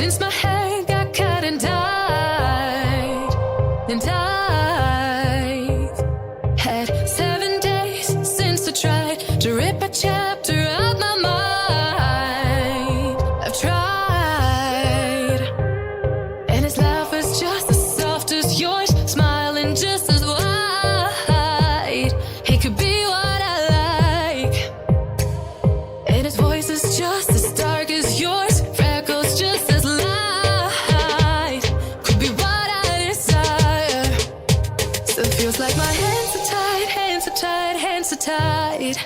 since my hair got cut and dyed. And I've had 7 days since I tried to rip a chapter out my mind. I've tried, and his laugh was just as soft as yours, smiling just as wide. He could be what I like, and his voice is just as dark as yours, freckles just as light. Could be what I desire. Still feels like my hands are tied, hands are tied, hands are tied.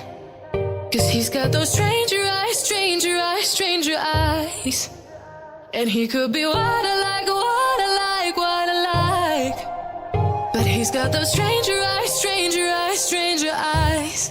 'Cause he's got those stranger eyes, stranger eyes, stranger eyes. And he could be what I like, what I like, what I like. But he's got those stranger eyes, stranger eyes, stranger eyes.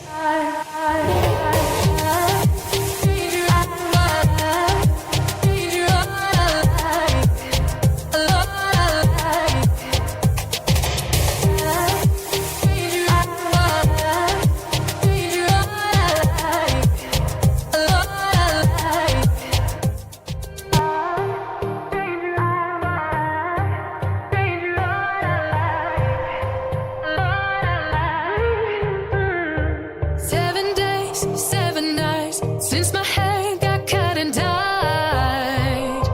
Since my hair got cut and dyed.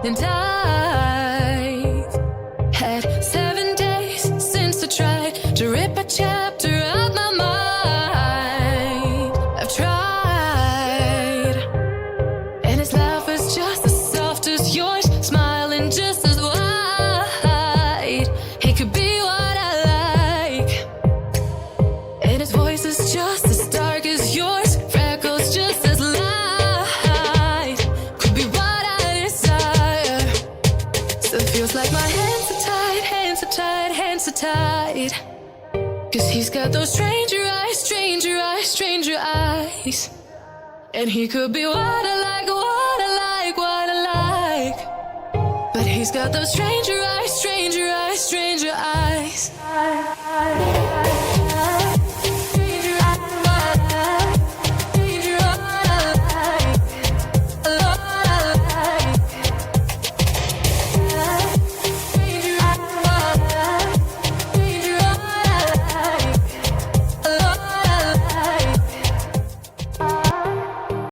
And I've had 7 days since I tried to rip a chapter out my mind. I've tried, and his laugh is just as soft as yours, smiling just as wide. He could be what I like, and his voice is just as dark as yours, freckles just as light. Could be what I desire. Still feels like my hands are tied, hands are tied, hands are tied. 'Cause he's got those stranger eyes, stranger eyes, stranger eyes. And he could be what I like, what I like, what I like. But he's got those stranger eyes, stranger eyes, stranger eyes.